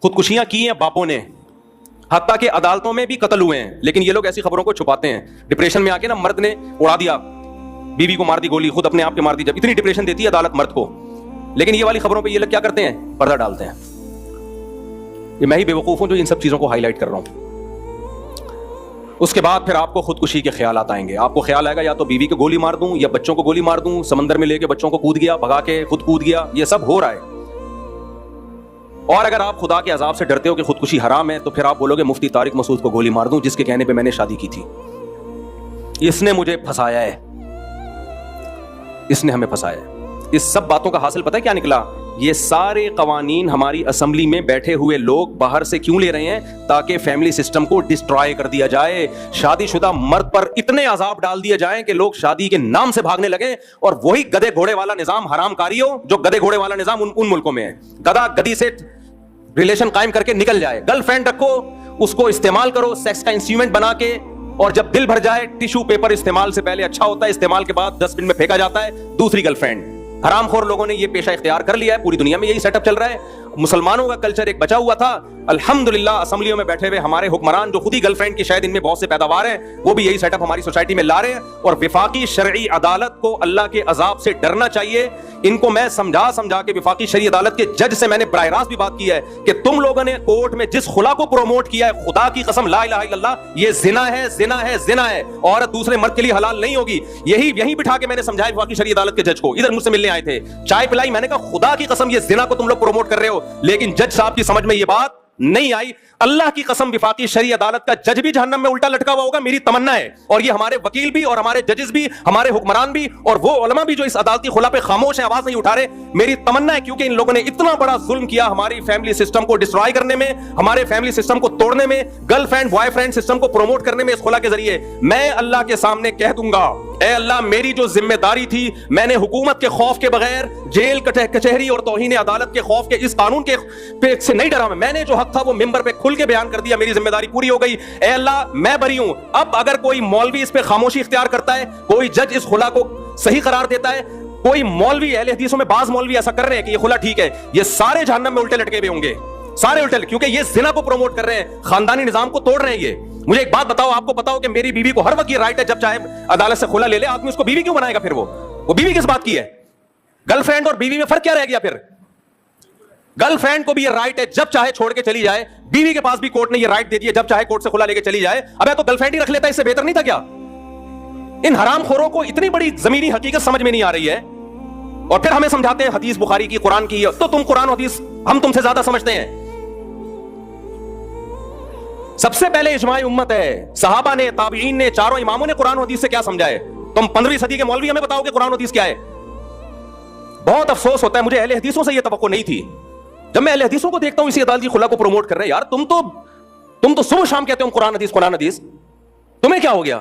خودکشیاں کی ہیں باپوں نے, حتیٰ کہ عدالتوں میں بھی قتل ہوئے ہیں, لیکن یہ لوگ ایسی خبروں کو چھپاتے ہیں. ڈپریشن میں آ کے نا مرد نے اڑا دیا, بیوی کو مار دی گولی, خود اپنے آپ کے مار دی. جب اتنی ڈپریشن دیتی ہے عدالت مرد کو, لیکن یہ والی خبروں پہ یہ لوگ کیا کرتے ہیں, پردہ ڈالتے ہیں. یہ میں ہی بے وقوف ہوں جو ان سب چیزوں کو ہائی لائٹ کر رہا ہوں. اس کے بعد پھر آپ کو خودکشی کے خیالات آئیں گے. آپ کو خیال آئے گا یا تو بیوی کو گولی مار دوں, یا بچوں کو گولی مار دوں, سمندر میں لے کے بچوں کو کود گیا, بھگا کے خود کود گیا. یہ سب ہو رہا ہے. اور اگر آپ خدا کے عذاب سے ڈرتے ہو کہ خودکشی حرام ہے, تو پھر آپ بولو گے مفتی طارق مسعود کو گولی مار دوں جس کے کہنے پہ میں نے شادی کی تھی, اس نے مجھے پھنسایا ہے, اس نے ہمیں پھنسایا ہے. اس سب باتوں کا حاصل پتہ ہے کیا نکلا؟ یہ سارے قوانین ہماری اسمبلی میں بیٹھے ہوئے لوگ باہر سے کیوں لے رہے ہیں؟ تاکہ فیملی سسٹم کو ڈسٹرائے کر دیا جائے, شادی شدہ مرد پر اتنے عذاب ڈال دیے جائیں کہ لوگ شادی کے نام سے بھاگنے لگیں, اور وہی گدے گھوڑے والا نظام حرام کاری ہو جو گدے گھوڑے والا نظام ان ملکوں میں ہے. گدا گدی سے ریلیشن قائم کر کے نکل جائے, گرل فرینڈ رکھو, اس کو استعمال کرو سیکس کا انسٹرومنٹ بنا کے, اور جب دل بھر جائے ٹیشو پیپر استعمال سے پہلے اچھا ہوتا ہے, استعمال کے بعد 10 منٹ میں پھینکا جاتا ہے, دوسری گرل فرینڈ. حرام خور لوگوں نے یہ پیشہ اختیار کر لیا ہے, پوری دنیا میں یہی سیٹ اپ چل رہا ہے. مسلمانوں کا کلچر ایک بچا ہوا تھا. الحمدللہ اسمبلیوں میں بیٹھے ہوئے ہمارے حکمران جو خود ہی گرل فرینڈ کی شاید ان میں بہت سے پیداوار ہیں, وہ بھی یہی سیٹ اپ ہماری سوسائٹی میں لا رہے ہیں. اور وفاقی شرعی عدالت کو اللہ کے عذاب سے ڈرنا چاہیے. ان کو میں سمجھا کے وفاقی شرعی عدالت کے جج سے میں نے براہ راست بھی بات کی ہے کہ تم لوگوں نے کورٹ میں جس خلا کو پروموٹ کیا ہے, خدا کی قسم لا الہ الا اللہ, یہ زنا ہے, زنا ہے, زنا ہے. عورت دوسرے مرد کے لیے حلال نہیں ہوگی. یہیں بٹھا کے میں نے سمجھایا وفاقی شرعی عدالت کے جج کو, ادھر مجھ سے ملنے آئے تھے, چائے پلائی, میں نے کہا خدا کی قسم یہ زنا کو تم لوگ پروموٹ کر رہے ہو. لیکن جج صاحب کی سمجھ میں یہ بات نہیں آئی. اللہ کی قسم وفاقی شرعی عدالت کا جج بھی جہنم میں الٹا لٹکا ہوا ہوگا, میری تمنا ہے. اور یہ ہمارے وکیل بھی, اور ہمارے ججز بھی, ہمارے حکمران بھی, اور وہ علماء بھی جو اس عدالتی خلا پہ خاموش ہیں, آواز نہیں اٹھا رہے, میری تمنا ہے. کیونکہ ان لوگوں نے اتنا بڑا ظلم کیا ہماری فیملی سسٹم کو ڈسٹرائے کرنے میں, ہمارے فیملی سسٹم کو توڑنے میں, girl friend boy friend system کو پروموٹ کرنے میں اس خلا کے ذریعے. میں اللہ کے سامنے کہہ دوں گا, اے اللہ میری جو ذمہ داری تھی, میں نے حکومت کے خوف کے بغیر, جیل کچہری اور توہین عدالت کے خوف کے اس قانون کے سے نہیں ڈرا. میں نے جو حق تھا وہ ممبر پہ کھل کے بیان کر دیا, میری ذمہ داری پوری ہو گئی. اے اللہ میں بری ہوں. اب اگر کوئی مولوی اس پہ خاموشی اختیار کرتا ہے, کوئی جج اس خلا کو صحیح قرار دیتا ہے, کوئی مولوی, اہل حدیثوں میں بعض مولوی ایسا کر رہے ہیں کہ یہ خلا ٹھیک ہے, یہ سارے جہنم میں الٹے لٹکے ہوئے ہوں گے, سارے الٹے, کیونکہ یہ زنا کو پروموٹ کر رہے ہیں, خاندانی نظام کو توڑ رہے ہیں. یہ مجھے ایک بات بتاؤ, آپ کو پتا ہو کہ میری بیوی کو ہر وقت یہ رائٹ ہے جب چاہے عدالت سے خلا لے لے. آدمی اس کو بیوی کیوں بنائے گا پھر؟ وہ بیوی کس بات کی ہے؟ گرل فرینڈ اور بیوی میں فرق کیا رہ گیا پھر؟ گرل فرینڈ کو بھی یہ رائٹ ہے جب چاہے چھوڑ کے چلی جائے, بیوی کے پاس بھی کورٹ نے یہ رائٹ دے دی ہے جب چاہے کورٹ سے خلا لے کے چلی جائے. ابے تو گرل فرینڈ ہی رکھ لیتا, اس سے بہتر نہیں تھا کیا؟ ان حرام خوروں کو اتنی بڑی زمینی حقیقت سمجھ میں نہیں آ رہی ہے, اور پھر ہمیں سمجھاتے ہیں حدیث بخاری کی, قرآن کی, تو تم قرآن حدیث ہم تم سے زیادہ سمجھتے ہیں. سب سے پہلے اجماع امت ہے, صحابہ نے, تابعین نے, چاروں اماموں نے قرآن حدیث سے کیا سمجھا ہے. تم 15ویں صدی کے مولوی ہمیں بتاؤ کہ قرآن حدیث کیا ہے. بہت افسوس ہوتا ہے, مجھے اہل حدیثوں سے یہ توقع نہیں تھی. جب میں اہل حدیثوں کو دیکھتا ہوں اسی عدالتی خلا کو پروموٹ کر رہے ہیں, یار تم تو صبح شام کہتے ہو قرآن حدیث, قرآن حدیث, تمہیں کیا ہو گیا؟